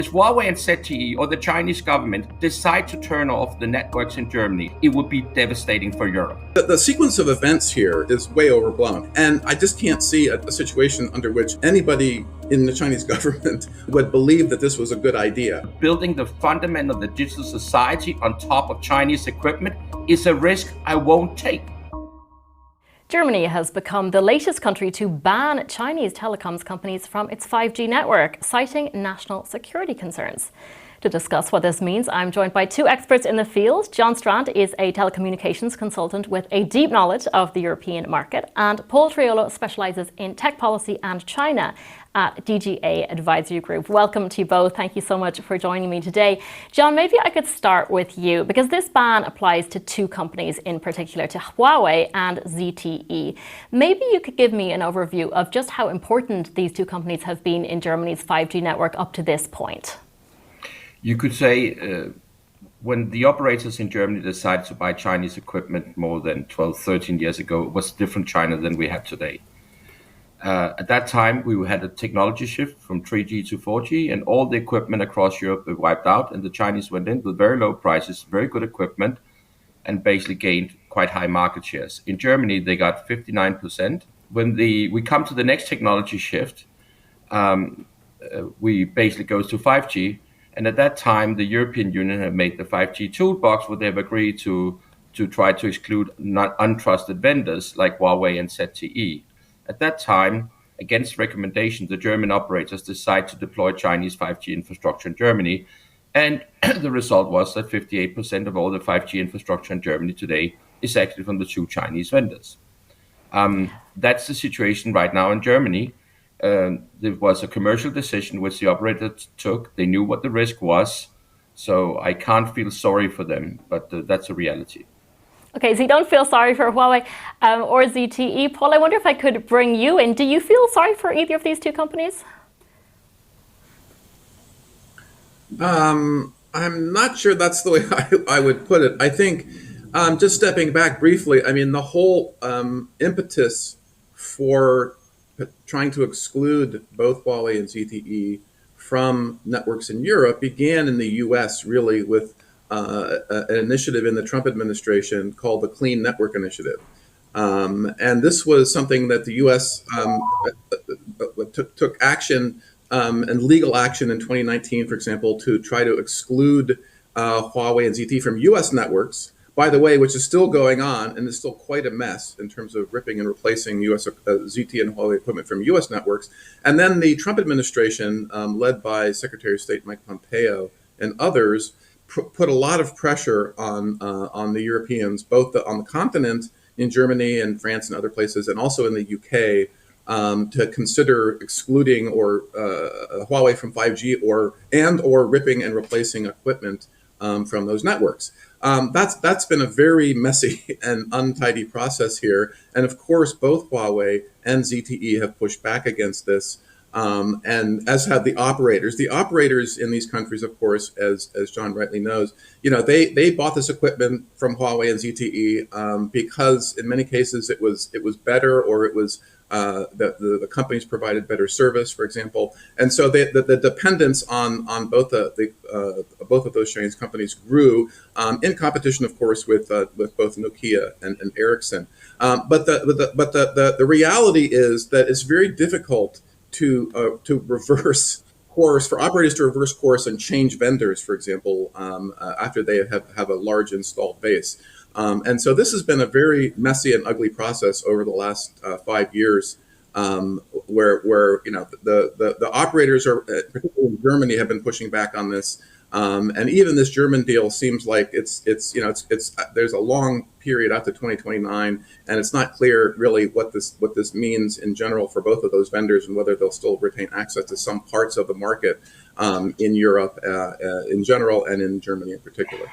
If Huawei and ZTE or the Chinese government decide to turn off the networks in Germany, it would be devastating for Europe. The sequence of events here is way overblown, and I just can't see a situation under which anybody in the Chinese government would believe that this was a good idea. Building the fundament of the digital society on top of Chinese equipment is a risk I won't take. Germany has become the latest country to ban Chinese telecoms companies from its 5G network, citing national security concerns. To discuss what this means, I'm joined by two experts in the field. John Strand is a telecommunications consultant with a deep knowledge of the European market, and Paul Triolo specialises in tech policy and China at DGA Advisory Group. Welcome to you both. Thank you so much for joining me today. John, maybe I could start with you, because this ban applies to two companies in particular, to Huawei and ZTE. Maybe you could give me an overview of just how important these two companies have been in Germany's 5G network up to this point. You could say when the operators in Germany decided to buy Chinese equipment more than 12, 13 years ago, it was a different China than we have today. At that time, we had a technology shift from 3G to 4G, and all the equipment across Europe were wiped out, and the Chinese went in with very low prices, very good equipment, and basically gained quite high market shares. In Germany, they got 59%. When we come to the next technology shift, we basically goes to 5G. And at that time, the European Union had made the 5G toolbox where they've agreed to try to exclude untrusted vendors like Huawei and ZTE. At that time, against recommendation, the German operators decided to deploy Chinese 5G infrastructure in Germany. And the result was that 58% of all the 5G infrastructure in Germany today is actually from the two Chinese vendors. That's the situation right now in Germany. There was a commercial decision which the operators took. They knew what the risk was, so I can't feel sorry for them, but that's a reality. Okay, so you don't feel sorry for Huawei or ZTE. Paul, I wonder if I could bring you in. Do you feel sorry for either of these two companies? I'm not sure that's the way I would put it. I think, just stepping back briefly, I mean, the whole impetus for trying to exclude both Huawei and ZTE from networks in Europe began in the US, really, with an initiative in the Trump administration called the Clean Network Initiative. And this was something that the US took action and legal action in 2019, for example, to try to exclude Huawei and ZTE from US networks, by the way, which is still going on and is still quite a mess in terms of ripping and replacing US ZTE and Huawei equipment from US networks. And then the Trump administration, led by Secretary of State Mike Pompeo and others, put a lot of pressure on the Europeans, both on the continent, in Germany and France and other places, and also in the UK, to consider excluding Huawei from 5G or ripping and replacing equipment from those networks. That's been a very messy and untidy process here. And of course, both Huawei and ZTE have pushed back against this, and as have the operators. The operators in these countries, of course, as John rightly knows, they bought this equipment from Huawei and ZTE because in many cases it was better, or it was the companies provided better service, for example, and so the dependence on both of those Chinese companies grew in competition, of course, with both Nokia and Ericsson. But the reality is that it's very difficult to reverse course, for operators to reverse course and change vendors, for example, after they have a large installed base. And so this has been a very messy and ugly process over the last 5 years, where the operators are, particularly in Germany, have been pushing back on this. And even this German deal seems like there's a long period out to 2029, and it's not clear really what this means in general for both of those vendors, and whether they'll still retain access to some parts of the market in Europe in general, and in Germany in particular.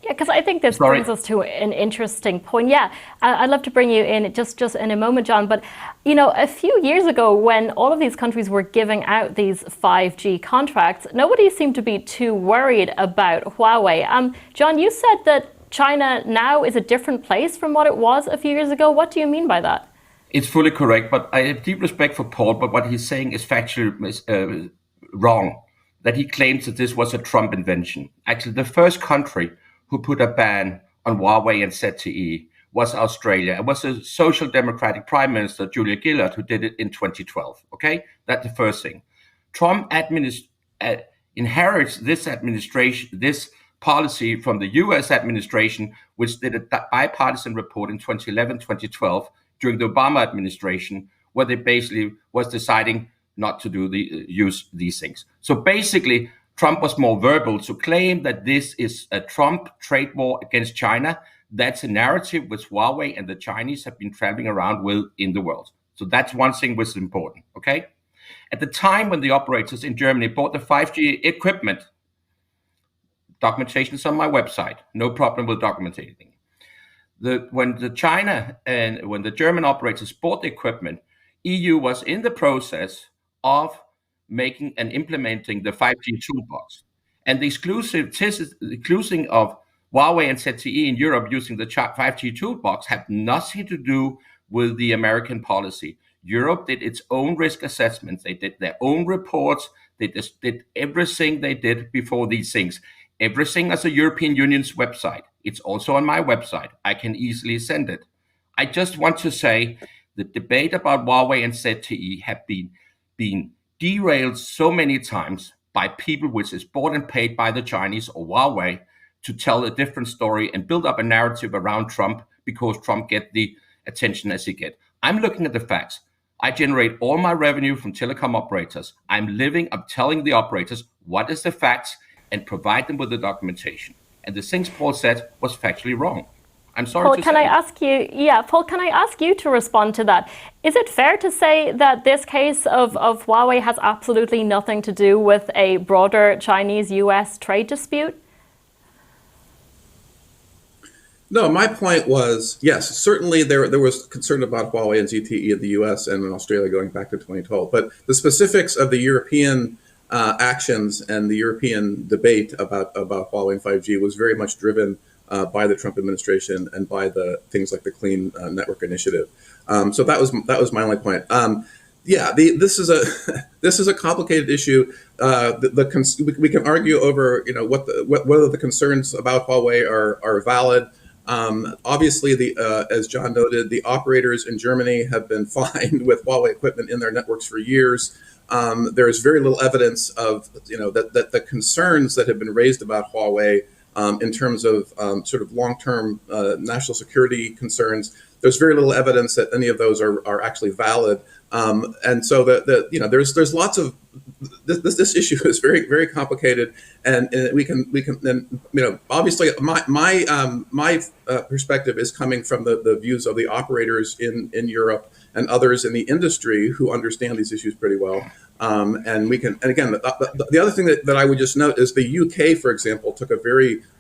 Yeah, because I think this brings us to an interesting point. Yeah, I'd love to bring you in just in a moment, John. But, a few years ago, when all of these countries were giving out these 5G contracts, nobody seemed to be too worried about Huawei. John, you said that China now is a different place from what it was a few years ago. What do you mean by that? It's fully correct, but I have deep respect for Paul, but what he's saying is factually wrong. that he claims that this was a Trump invention. Actually, the first country who put a ban on Huawei and ZTE was Australia. It was a social democratic prime minister, Julia Gillard, who did it in 2012. Okay, that's the first thing. Trump inherits this administration, this policy from the U.S. administration, which did a bipartisan report in 2011, 2012 during the Obama administration, where they basically was deciding not to use these things. So basically, Trump was more verbal to claim that this is a Trump trade war against China. That's a narrative which Huawei and the Chinese have been traveling around with in the world. So that's one thing which is important, okay? At the time when the operators in Germany bought the 5G equipment, documentation is on my website, no problem with documenting. When the German operators bought the equipment, EU was in the process of making and implementing the 5G toolbox. And the exclusive of Huawei and ZTE in Europe using the 5G toolbox had nothing to do with the American policy. Europe did its own risk assessments. They did their own reports. They just did everything they did before these things. Everything as a European Union's website. It's also on my website. I can easily send it. I just want to say the debate about Huawei and ZTE have been derailed so many times by people which is bought and paid by the Chinese or Huawei to tell a different story and build up a narrative around Trump because Trump get the attention as he get. I'm looking at the facts. I generate all my revenue from telecom operators. I'm telling the operators what is the facts and provide them with the documentation. And the things Paul said was factually wrong. I'm sorry Paul, to can say. Paul, can I ask you to respond to that? Is it fair to say that this case of Huawei has absolutely nothing to do with a broader Chinese-US trade dispute? No, my point was, yes, certainly there was concern about Huawei and ZTE in the US and in Australia going back to 2012. But the specifics of the European actions and the European debate about Huawei and 5G was very much driven by the Trump administration and by the things like the Clean Network Initiative. So that was my only point. This is a complicated issue. We can argue over whether the concerns about Huawei are valid. Obviously, as John noted, the operators in Germany have been fined with Huawei equipment in their networks for years. There is very little evidence of that the concerns that have been raised about Huawei in terms of sort of long-term national security concerns. There's very little evidence that any of those are actually valid, and so there's lots of this issue is very, very complicated, and we can obviously my perspective is coming from the views of the operators in Europe and others in the industry who understand these issues pretty well. And again, the other thing that I would just note is the UK, for example, took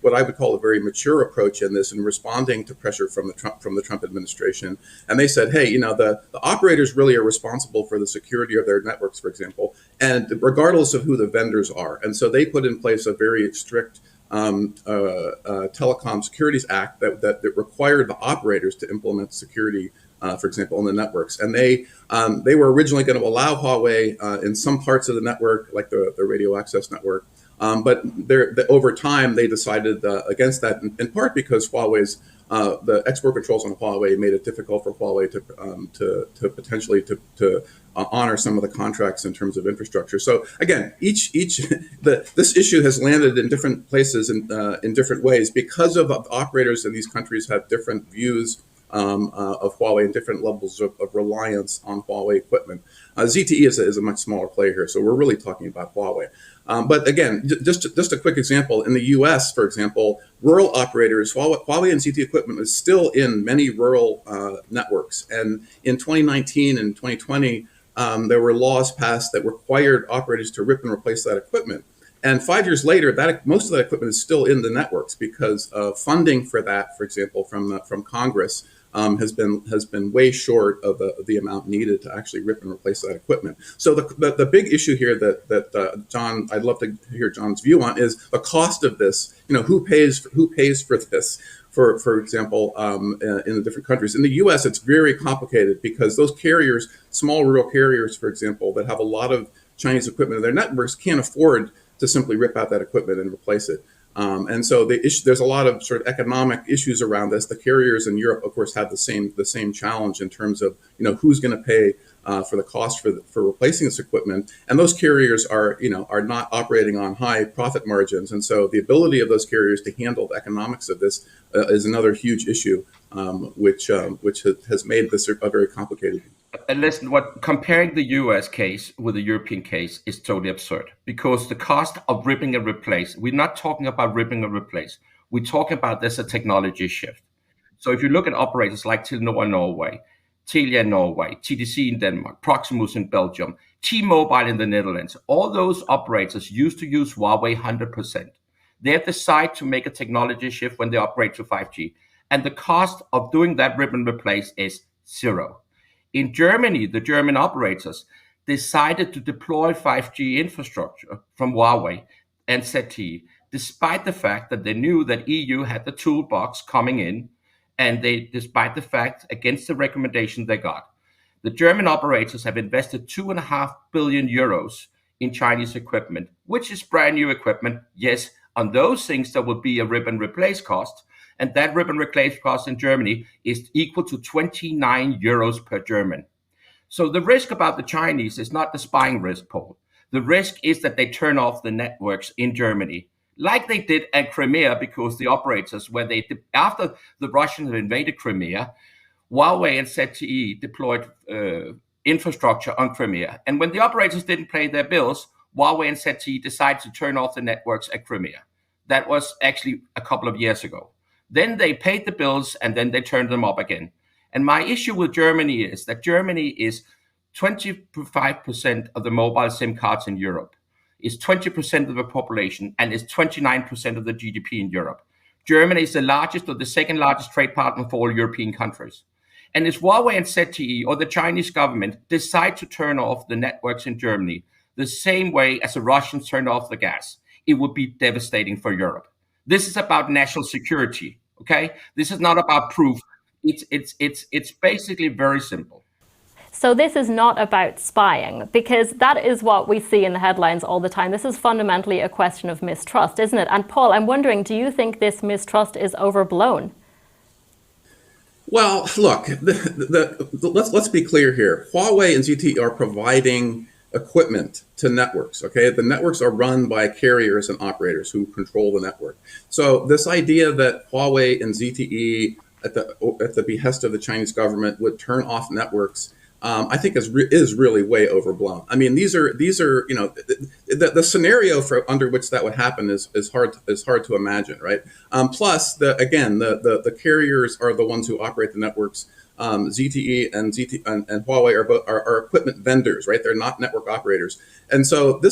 what I would call a very mature approach in this in responding to pressure from the Trump administration. And they said, hey, the operators really are responsible for the security of their networks, for example, and regardless of who the vendors are. And so they put in place a very strict Telecom Securities Act that required the operators to implement security, for example, on the networks. And they were originally going to allow Huawei in some parts of the network, like the radio access network. But over time, they decided against that, in part because Huawei's the export controls on Huawei made it difficult for Huawei to potentially honor some of the contracts in terms of infrastructure. So again, this issue has landed in different places in different ways because of operators in these countries have different views of Huawei and different levels of reliance on Huawei equipment. ZTE is a much smaller player here, so we're really talking about Huawei. But again, just a quick example, in the US, for example, rural operators, Huawei and ZTE equipment is still in many rural networks. And in 2019 and 2020, there were laws passed that required operators to rip and replace that equipment. And 5 years later, most of that equipment is still in the networks because funding for that, for example, from Congress, has been way short of the amount needed to actually rip and replace that equipment. So the big issue here that John, I'd love to hear John's view on is the cost of this. Who pays for this? For example, in the different countries. In the U.S., it's very complicated because those carriers, small rural carriers, for example, that have a lot of Chinese equipment in their networks, can't afford to simply rip out that equipment and replace it. And so there's a lot of sort of economic issues around this. The carriers in Europe, of course, have the same challenge in terms of who's going to pay for the cost for replacing this equipment. And those carriers are not operating on high profit margins, and so the ability of those carriers to handle the economics of this is another huge issue, which has made this a very complicated. And listen, comparing the US case with the European case is totally absurd, because the cost of ripping and replace, we're not talking about ripping and replace. We're talking about this a technology shift. So if you look at operators like Telenor in Norway, Telia in Norway, TDC in Denmark, Proximus in Belgium, T-Mobile in the Netherlands, all those operators used to use Huawei 100%. They have decided to make a technology shift when they upgrade to 5G. And the cost of doing that rip and replace is zero. In Germany, the German operators decided to deploy 5G infrastructure from Huawei and ZTE, despite the fact that they knew that EU had the toolbox coming in, and despite the fact, against the recommendation they got. The German operators have invested 2.5 billion euros in Chinese equipment, which is brand new equipment. Yes, on those things, there will be a rip and replace cost. And that rip and replace cost in Germany is equal to 29 euros per German. So the risk about the Chinese is not the spying risk, Paul. The risk is that they turn off the networks in Germany, like they did at Crimea, because the operators, after the Russians had invaded Crimea, Huawei and ZTE deployed infrastructure on Crimea. And when the operators didn't pay their bills, Huawei and ZTE decided to turn off the networks at Crimea. That was actually a couple of years ago. Then they paid the bills, and then they turned them up again. And my issue with Germany is that Germany is 25% of the mobile SIM cards in Europe, is 20% of the population, and is 29% of the GDP in Europe. Germany is the largest or the second largest trade partner for all European countries. And if Huawei and ZTE or the Chinese government decide to turn off the networks in Germany the same way as the Russians turned off the gas, it would be devastating for Europe. This is about national security. Okay, this is not about proof. It's basically very simple. So this is not about spying, because that is what we see in the headlines all the time. This is fundamentally a question of mistrust, isn't it? And Paul, I'm wondering, do you think this mistrust is overblown? Well, look, let's be clear here. Huawei and ZTE are providing equipment to networks. Okay, the networks are run by carriers and operators who control the network. So this idea that Huawei and ZTE, at the behest of the Chinese government, would turn off networks, I think is really way overblown. I mean, these are the scenario under which that would happen is hard to imagine, right? Plus, the carriers are the ones who operate the networks. ZTE and Huawei are equipment vendors, right? They're not network operators, and so we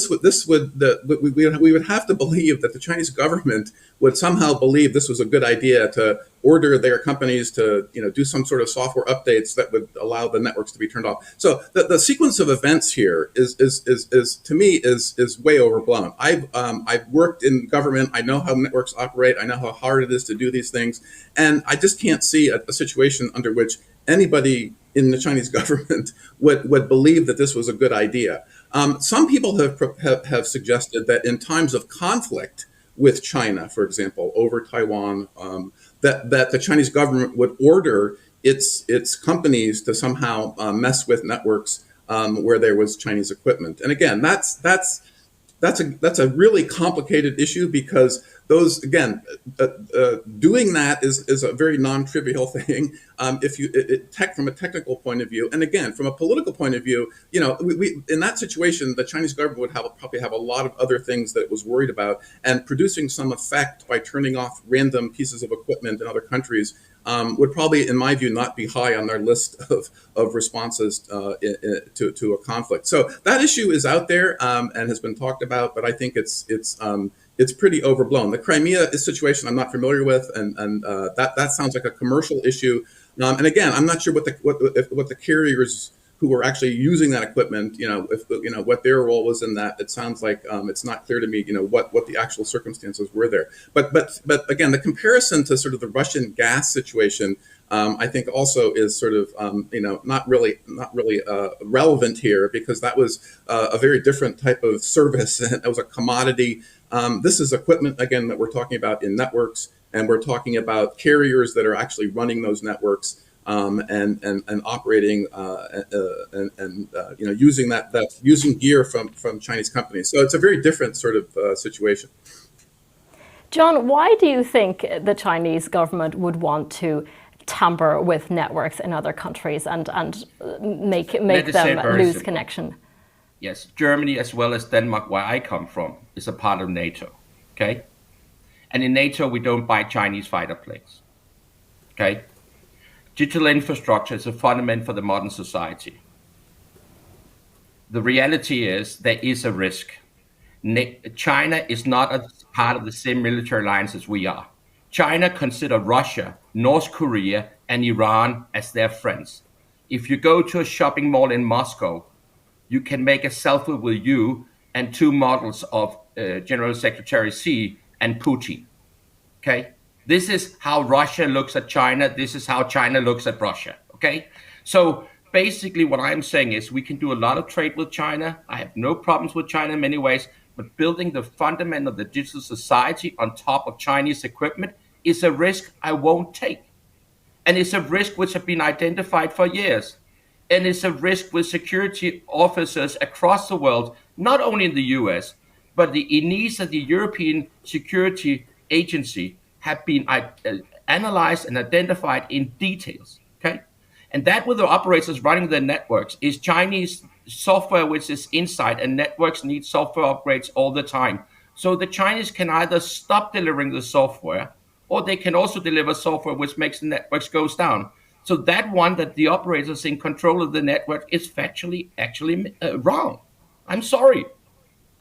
would have to believe that the Chinese government would somehow believe this was a good idea to order their companies to do some sort of software updates that would allow the networks to be turned off. So the sequence of events here is to me is way overblown. I've worked in government. I know how networks operate. I know how hard it is to do these things, and I just can't see a situation under which anybody in the Chinese government would believe that this was a good idea. Some people have suggested that in times of conflict with China, for example, over Taiwan, that the Chinese government would order its companies to somehow mess with networks where there was Chinese equipment. And again, that's a really complicated issue, because those, again, doing that is a very non-trivial thing. From a technical point of view, and again, from a political point of view, we in that situation, the Chinese government would probably have a lot of other things that it was worried about, and producing some effect by turning off random pieces of equipment in other countries would probably, in my view, not be high on their list of responses to a conflict. So that issue is out there and has been talked about, but I think it's pretty overblown. The Crimea situation I'm not familiar with, and that sounds like a commercial issue. And again, I'm not sure what the carriers who were actually using that equipment, if what their role was in that. It sounds like it's not clear to me, what the actual circumstances were there. But again, the comparison to sort of the Russian gas situation, I think also is sort of not really relevant here, because that was a very different type of service. It was a commodity. This is equipment, again, that we're talking about in networks, and we're talking about carriers that are actually running those networks. And operating using gear from Chinese companies. So it's a very different sort of situation. John, why do you think the Chinese government would want to tamper with networks in other countries and make them lose simple. connection? Yes, Germany as well as Denmark, where I come from, is a part of NATO. Okay, and in NATO we don't buy Chinese fighter planes. Okay. Digital infrastructure is a fundament for the modern society. The reality is there is a risk. China is not a part of the same military alliance as we are. China consider Russia, North Korea, and Iran as their friends. If you go to a shopping mall in Moscow, you can make a selfie with you and two models of General Secretary Xi and Putin. Okay? This is how Russia looks at China. This is how China looks at Russia. Okay? So basically what I'm saying is we can do a lot of trade with China. I have no problems with China in many ways, but building the fundament of the digital society on top of Chinese equipment is a risk I won't take. And it's a risk which has been identified for years. And it's a risk with security officers across the world, not only in the US, but the ENISA, the European Security Agency, have been analyzed and identified in details, okay? And that with the operators running the networks is Chinese software which is inside, and networks need software upgrades all the time. So the Chinese can either stop delivering the software, or they can also deliver software which makes the networks goes down. So that one that the operators in control of the network is factually actually wrong. I'm sorry.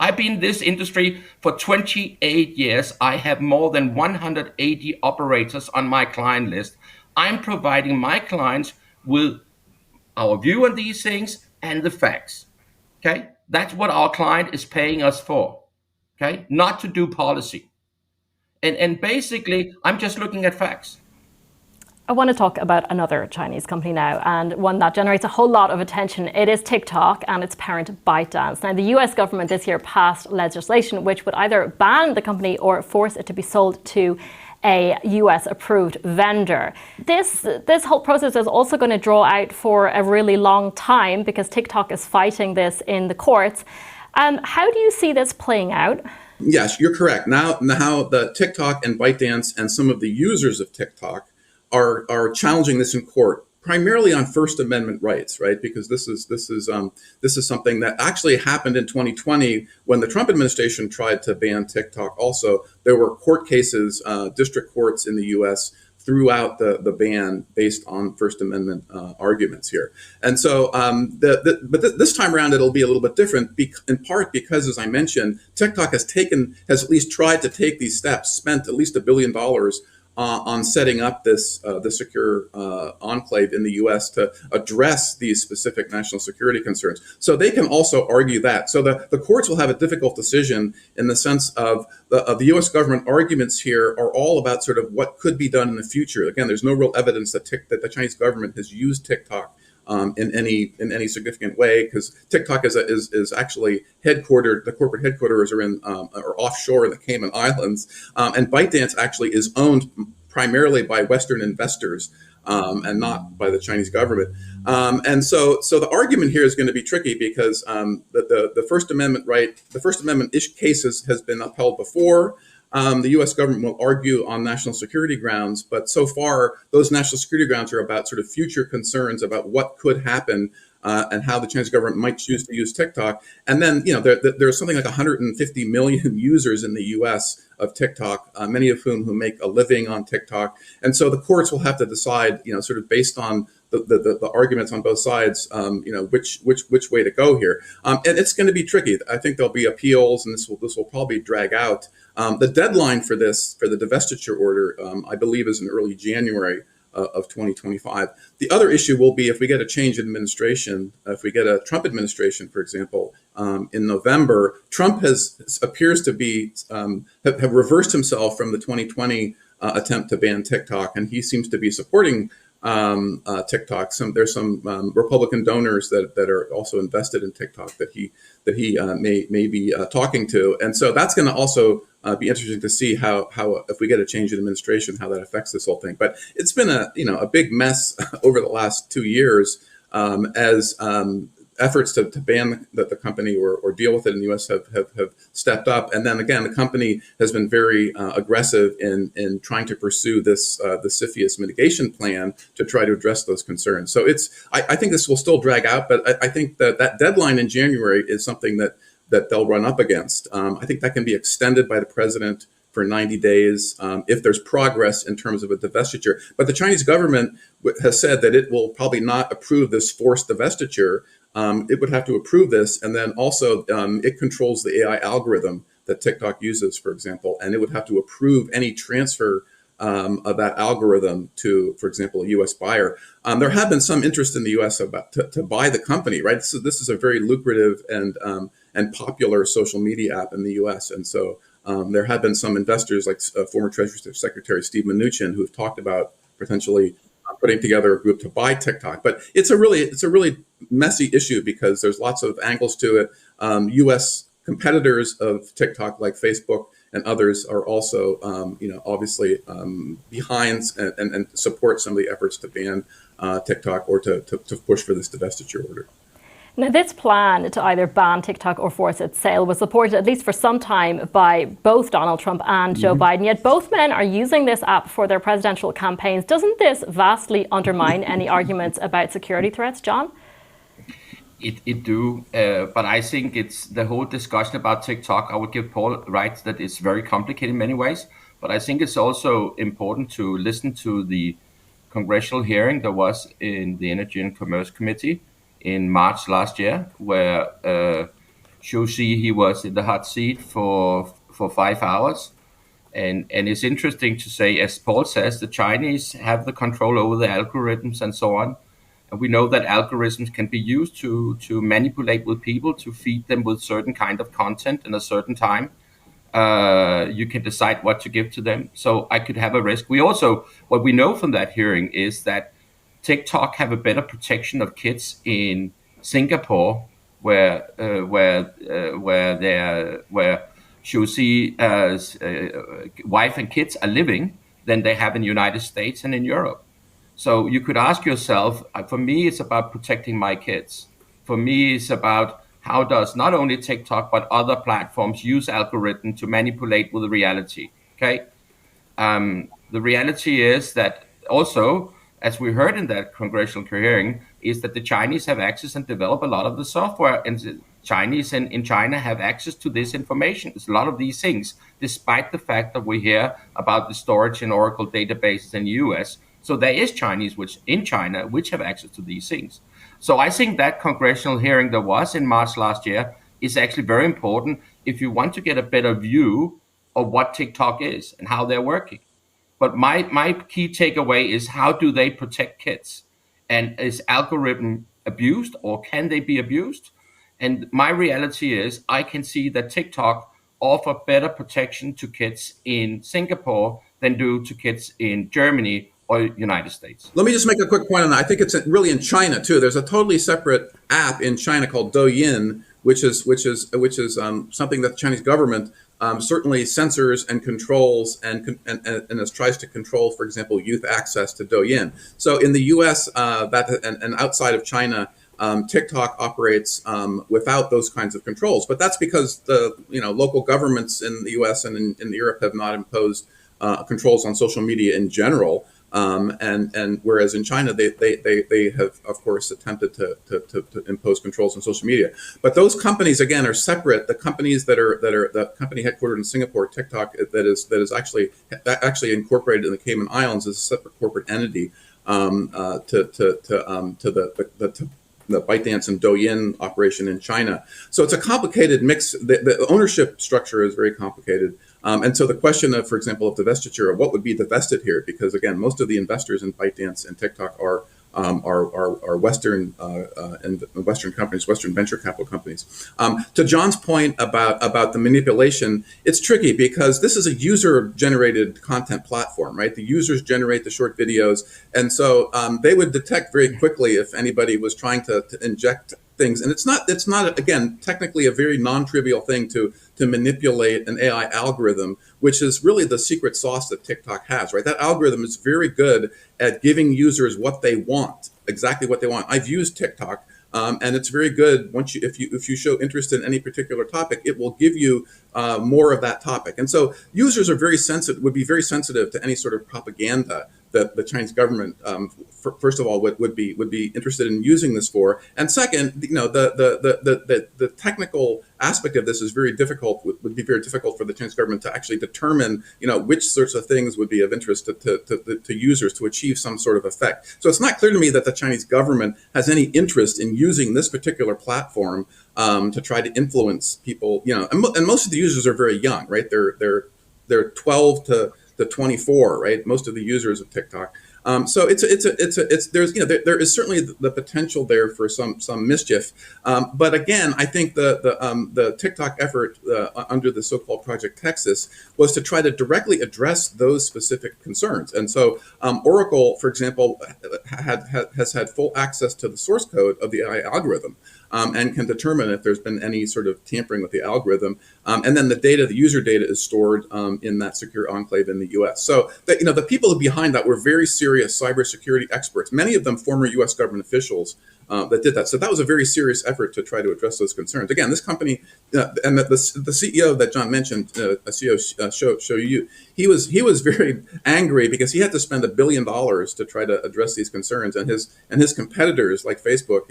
I've been in this industry for 28 years. I have more than 180 operators on my client list. I'm providing my clients with our view on these things and the facts. Okay? That's what our client is paying us for. Okay? Not to do policy. And basically, I'm just looking at facts. I want to talk about another Chinese company now, and one that generates a whole lot of attention. It is TikTok and its parent ByteDance. Now, the US government this year passed legislation which would either ban the company or force it to be sold to a US approved vendor. This whole process is also going to draw out for a really long time because TikTok is fighting this in the courts. How do you see this playing out? Yes, you're correct. Now the TikTok and ByteDance and some of the users of TikTok are challenging this in court, primarily on First Amendment rights, right? Because this is something that actually happened in 2020 when the Trump administration tried to ban TikTok. Also, there were court cases, district courts in the U.S. threw out the ban based on First Amendment arguments here. And so, but this time around, it'll be a little bit different, in part because, as I mentioned, TikTok has at least tried to take these steps, spent at least $1 billion on setting up this secure enclave in the U.S. to address these specific national security concerns. So they can also argue that. So the courts will have a difficult decision in the sense of the U.S. government arguments here are all about sort of what could be done in the future. Again, there's no real evidence that the Chinese government has used TikTok in any significant way, because TikTok is actually headquartered. The corporate headquarters are offshore in the Cayman Islands, and ByteDance actually is owned primarily by Western investors and not by the Chinese government. And so the argument here is going to be tricky because the First Amendment case has been upheld before. The U.S. government will argue on national security grounds, but so far those national security grounds are about sort of future concerns about what could happen and how the Chinese government might choose to use TikTok. And then, there's something like 150 million users in the U.S. of TikTok, many of whom make a living on TikTok. And so the courts will have to decide, sort of based on the arguments on both sides, which way to go here. And it's going to be tricky. I think there'll be appeals, and this will probably drag out. The deadline for the divestiture order, I believe, is in early January. of 2025. The other issue will be if we get a change in administration, if we get a Trump administration, for example, in November. Trump appears to be have reversed himself from the 2020 attempt to ban TikTok, and he seems to be supporting TikTok. There's some Republican donors that are also invested in TikTok that he may be talking to, and so that's going to also be interesting to see how if we get a change in administration, how that affects this whole thing. But it's been a big mess over the last 2 years as efforts to ban the company or deal with it in the U.S. have stepped up. And then again, the company has been very aggressive in trying to pursue the CFIUS mitigation plan to try to address those concerns. So I think this will still drag out, but I think that deadline in January is something that they'll run up against. I think that can be extended by the president for 90 days if there's progress in terms of a divestiture. But the Chinese government has said that it will probably not approve this forced divestiture. It would have to approve this, and then also it controls the AI algorithm that TikTok uses, for example, and it would have to approve any transfer of that algorithm to, for example, a U.S. buyer. There have been some interest in the U.S. to buy the company, right? So this is a very lucrative and popular social media app in the U.S., and so there have been some investors like former Treasury Secretary Steve Mnuchin who have talked about potentially putting together a group to buy TikTok. But it's a really messy issue because there's lots of angles to it. U.S. competitors of TikTok like Facebook and others are also, obviously behind and support some of the efforts to ban TikTok or to push for this divestiture order. Now, this plan to either ban TikTok or force its sale was supported, at least for some time, by both Donald Trump and Joe Biden, yet both men are using this app for their presidential campaigns. Doesn't this vastly undermine any arguments about security threats, John? It do, but I think it's the whole discussion about TikTok. I would give Paul right that it's very complicated in many ways, but I think it's also important to listen to the congressional hearing there was in the Energy and Commerce Committee in March last year, where Xu he was in the hot seat for 5 hours. And it's interesting to say, as Paul says, the Chinese have the control over the algorithms and so on. And we know that algorithms can be used to manipulate with people, to feed them with certain kind of content in a certain time. You can decide what to give to them. So I could have a risk. What we know from that hearing is that TikTok have a better protection of kids in Singapore, where Xu wife and kids are living, than they have in the United States and in Europe. So you could ask yourself, for me, it's about protecting my kids. For me, it's about how does not only TikTok but other platforms use algorithm to manipulate with the reality. Okay, the reality is that also, as we heard in that congressional hearing, is that the Chinese have access and develop a lot of the software, and the Chinese in China have access to this information. There's a lot of these things, despite the fact that we hear about the storage in Oracle databases in the US. So there is Chinese in China which have access to these things. So I think that congressional hearing that was in March last year is actually very important if you want to get a better view of what TikTok is and how they're working. But my key takeaway is, how do they protect kids? And is algorithm abused, or can they be abused? And my reality is, I can see that TikTok offer better protection to kids in Singapore than do to kids in Germany or United States. Let me just make a quick point on that. I think it's really in China too. There's a totally separate app in China called Douyin, which is something that the Chinese government certainly censors and controls and tries to control, for example, youth access to Douyin. So in the U.S. and outside of China, TikTok operates without those kinds of controls. But that's because the local governments in the U.S. and in Europe have not imposed controls on social media in general. And whereas in China, they have, of course, attempted to impose controls on social media. But those companies, again, are separate. The companies that are the company headquartered in Singapore, TikTok, that is actually incorporated in the Cayman Islands, is a separate corporate entity to the ByteDance and Douyin operation in China. So it's a complicated mix. The ownership structure is very complicated. And so the question of, for example, of divestiture, of what would be divested here, because again, most of the investors in ByteDance and TikTok are Western and Western companies, Western venture capital companies. To John's point about the manipulation, it's tricky because this is a user-generated content platform, right? The users generate the short videos, and so they would detect very quickly if anybody was trying to inject things. And it's not again technically a very non-trivial thing to manipulate an AI algorithm, which is really the secret sauce that TikTok has, right? That algorithm is very good at giving users what they want, exactly what they want. I've used TikTok, and it's very good. If you show interest in any particular topic, it will give you more of that topic. And so users are would be very sensitive to any sort of propaganda that the Chinese government, first of all, would be interested in using this for, and second, the technical aspect of this is very difficult. Would be very difficult for the Chinese government to actually determine, which sorts of things would be of interest to users to achieve some sort of effect. So it's not clear to me that the Chinese government has any interest in using this particular platform to try to influence people. And most of the users are very young, right? They're 12 to 24, right? Most of the users of TikTok. So there is certainly the potential there for some mischief. But again, I think the TikTok effort under the so-called Project Texas was to try to directly address those specific concerns. And so Oracle, for example, has had full access to the source code of the AI algorithm. And can determine if there's been any sort of tampering with the algorithm. And then the user data is stored in that secure enclave in the US. So the people behind that were very serious cybersecurity experts, many of them former US government officials that did that. So that was a very serious effort to try to address those concerns. Again, this company, and the CEO that John mentioned, CEO Shou, he was very angry because he had to spend $1 billion to try to address these concerns, and his competitors like Facebook,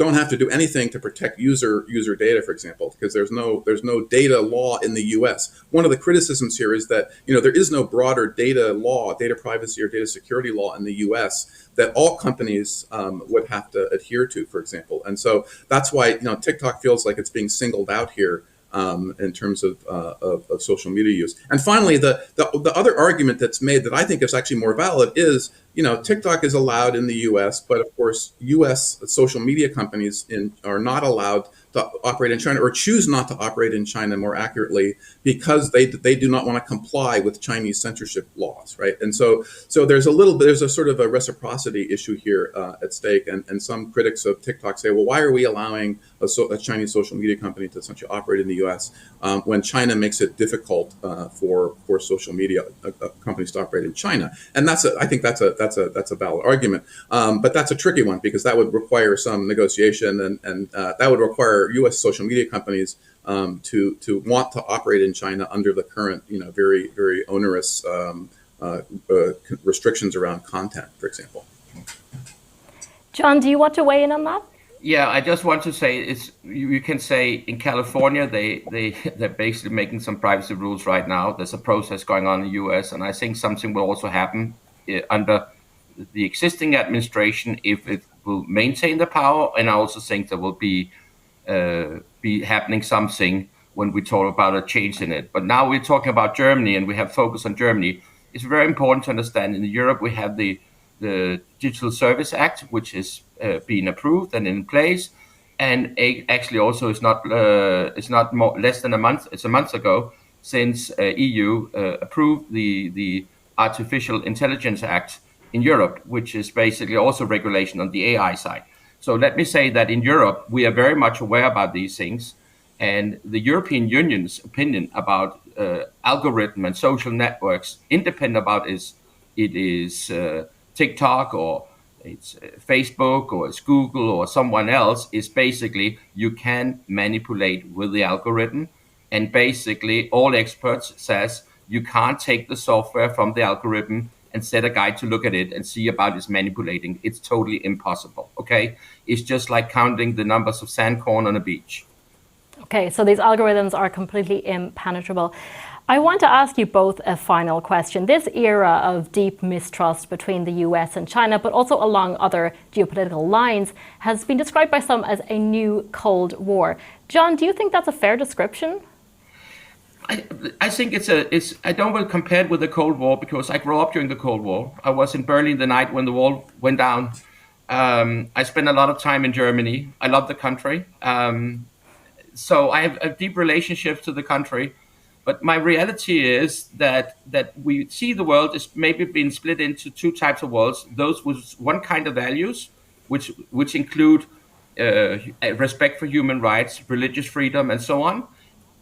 don't have to do anything to protect user data, for example, because there's no data law in the U.S. One of the criticisms here is that there is no broader data law, data privacy or data security law in the U.S. that all companies would have to adhere to, for example. And so that's why TikTok feels like it's being singled out here in terms of social media use. And finally, the other argument that's made that I think is actually more valid is, TikTok is allowed in the U.S., but of course, U.S. social media companies are not allowed to operate in China, or choose not to operate in China, more accurately, because they do not want to comply with Chinese censorship laws, right? And so there's a sort of a reciprocity issue here at stake, and some critics of TikTok say, well, why are we allowing a Chinese social media company to essentially operate in the U.S. When China makes it difficult for social media companies to operate in China? And I think that's a valid argument, but that's a tricky one because that would require some negotiation, and that would require U.S. social media companies to want to operate in China under the current, very, very onerous restrictions around content, for example. John, do you want to weigh in on that? Yeah, I just want to say you can say in California they're basically making some privacy rules right now. There's a process going on in the U.S., and I think something will also happen under the existing administration if it will maintain the power. And I also think there will be happening something when we talk about a change in it. But now we're talking about Germany, and we have focus on Germany. It's very important to understand in Europe we have the Digital Service Act, which is being approved and in place, and actually also it's not less than a month. It's a month ago since EU approved the Artificial Intelligence Act in Europe, which is basically also regulation on the AI side. So let me say that in Europe, we are very much aware about these things. And the European Union's opinion about algorithm and social networks, independent about it is TikTok or it's Facebook or it's Google or someone else, is basically you can manipulate with the algorithm. And basically all experts says you can't take the software from the algorithm and set a guy to look at it and see about its manipulating. It's totally impossible, okay? It's just like counting the numbers of sand corn on a beach. Okay, so these algorithms are completely impenetrable. I want to ask you both a final question. This era of deep mistrust between the US and China, but also along other geopolitical lines, has been described by some as a new Cold War. John, do you think that's a fair description? I think I don't want to compare it with the Cold War because I grew up during the Cold War. I was in Berlin the night when the wall went down. I spent a lot of time in Germany. I love the country. So I have a deep relationship to the country. But my reality is that we see the world is maybe being split into two types of worlds. Those with one kind of values, which include respect for human rights, religious freedom, and so on.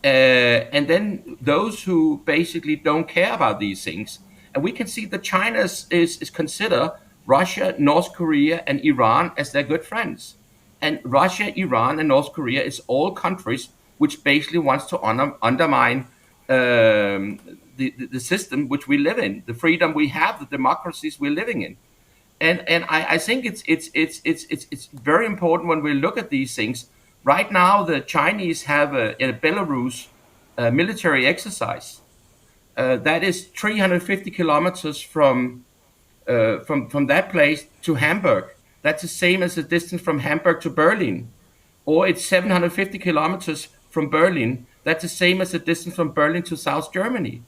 And then those who basically don't care about these things. And we can see that China is consider Russia, North Korea, and Iran as their good friends. And Russia, Iran, and North Korea is all countries which basically wants to undermine the system which we live in, the freedom we have, the democracies we're living in. And I think it's very important when we look at these things. Right now, the Chinese have in Belarus a military exercise that is 350 kilometers from that place to Hamburg. That's the same as the distance from Hamburg to Berlin, or it's 750 kilometers from Berlin. That's the same as the distance from Berlin to South Germany.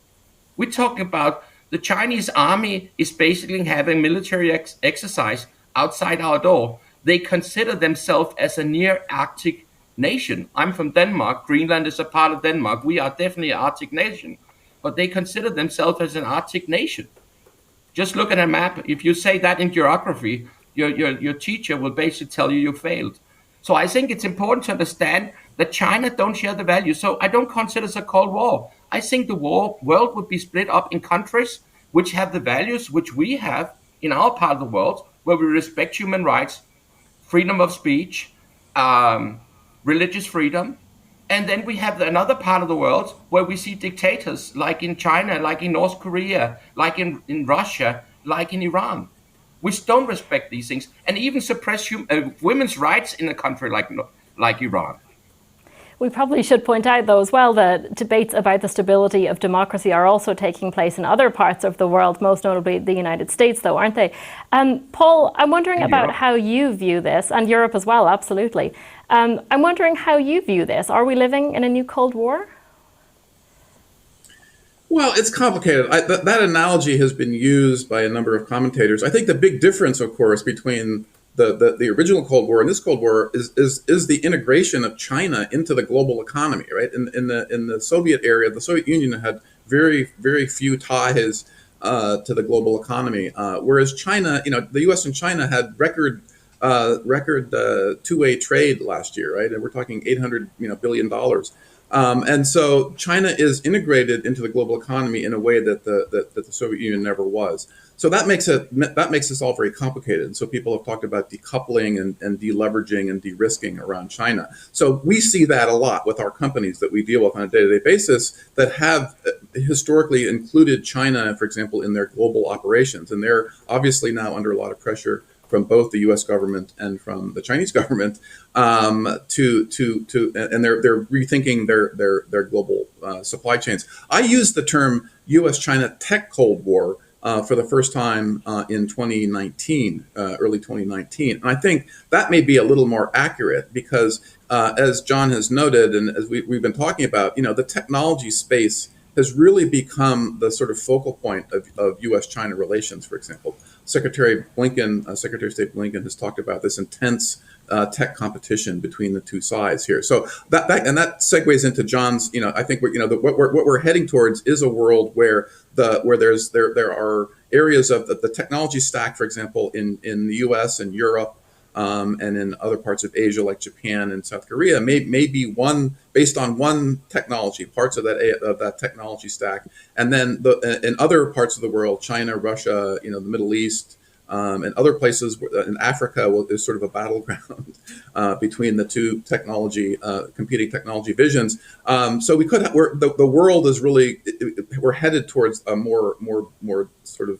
We're talking about the Chinese army is basically having military exercise outside our door. They consider themselves as a near Arctic nation. I'm from Denmark. Greenland is a part of Denmark. We are definitely an Arctic nation, but they consider themselves as an Arctic nation. Just look at a map. If you say that in geography, your teacher will basically tell you failed. So I think it's important to understand that China don't share the values. So I don't consider it a Cold War. I think the world would be split up in countries which have the values which we have in our part of the world, where we respect human rights, freedom of speech, religious freedom. And then we have another part of the world where we see dictators like in China, like in North Korea, like in Russia, like in Iran, which don't respect these things and even suppress women's rights in a country like Iran. We probably should point out, though, as well, that debates about the stability of democracy are also taking place in other parts of the world, most notably the United States, though, aren't they? Paul, I'm wondering about how you view this, and Europe as well, absolutely. I'm wondering how you view this. Are we living in a new Cold War? Well, it's complicated. That analogy has been used by a number of commentators. I think the big difference, of course, between the original Cold War and this Cold War is the integration of China into the global economy, right? In the Soviet area, the Soviet Union had very, very few ties to the global economy, whereas China, the U.S. and China had record two-way trade last year, right? And we're talking $800 billion. And so China is integrated into the global economy in a way that the Soviet Union never was. So that makes this all very complicated. And so people have talked about decoupling and deleveraging and de-risking around China. So we see that a lot with our companies that we deal with on a day-to-day basis that have historically included China, for example, in their global operations. And they're obviously now under a lot of pressure from both the U.S. government and from the Chinese government and they're rethinking their global supply chains. I use the term U.S.-China tech Cold War for the first time in 2019, early 2019, and I think that may be a little more accurate because, as John has noted, and as we've been talking about, the technology space has really become the sort of focal point of U.S.-China relations. For example, Secretary of State Blinken has talked about this intense tech competition between the two sides here. So that segues into John's. I think what we're heading towards is a world where there are areas of the technology stack, for example, in the U.S. and Europe. And in other parts of Asia, like Japan and South Korea, may be one based on one technology, parts of that technology stack, and then in other parts of the world, China, Russia, the Middle East, and other places in Africa, is sort of a battleground between the two competing technology visions. So the world is really we're headed towards a more sort of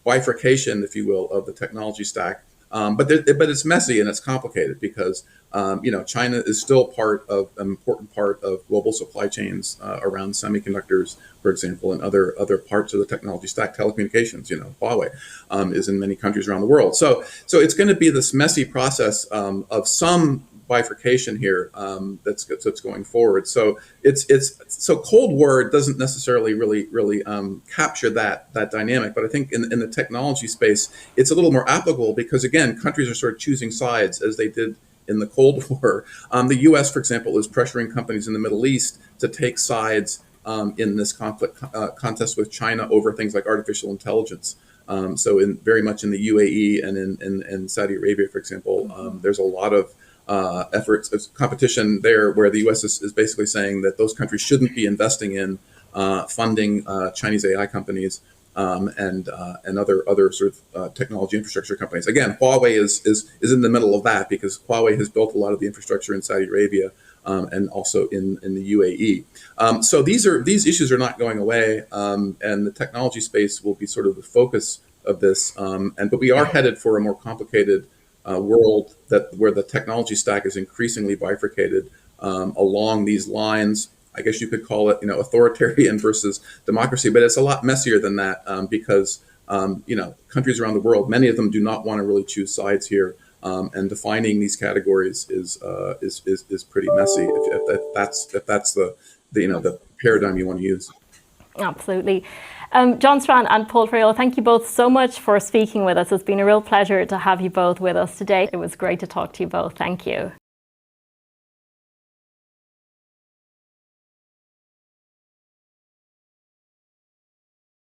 bifurcation, if you will, of the technology stack. But it's messy and it's complicated because China is still an important part of global supply chains around semiconductors, for example, and other parts of the technology stack. Telecommunications, Huawei is in many countries around the world. So it's going to be this messy process of some bifurcation here that's going forward. So so Cold War doesn't necessarily really capture that dynamic, but I think in the technology space it's a little more applicable because again countries are sort of choosing sides as they did in the Cold War. The U.S., for example, is pressuring companies in the Middle East to take sides in this contest with China over things like artificial intelligence. So very much in the UAE and in Saudi Arabia, for example, there's a lot of efforts, competition there where the U.S. is basically saying that those countries shouldn't be investing in funding Chinese AI companies and other sort of technology infrastructure companies. Again, Huawei is in the middle of that because Huawei has built a lot of the infrastructure in Saudi Arabia and also in the UAE. So these issues are not going away, and the technology space will be sort of the focus of this. But we are headed for a more complicated world where the technology stack is increasingly bifurcated along these lines. I guess you could call it, authoritarian versus democracy, but it's a lot messier than that because, countries around the world, many of them do not want to really choose sides here, and defining these categories is pretty messy if that's the paradigm you want to use. Absolutely. John Strand and Paul Triolo, thank you both so much for speaking with us. It's been a real pleasure to have you both with us today. It was great to talk to you both. Thank you.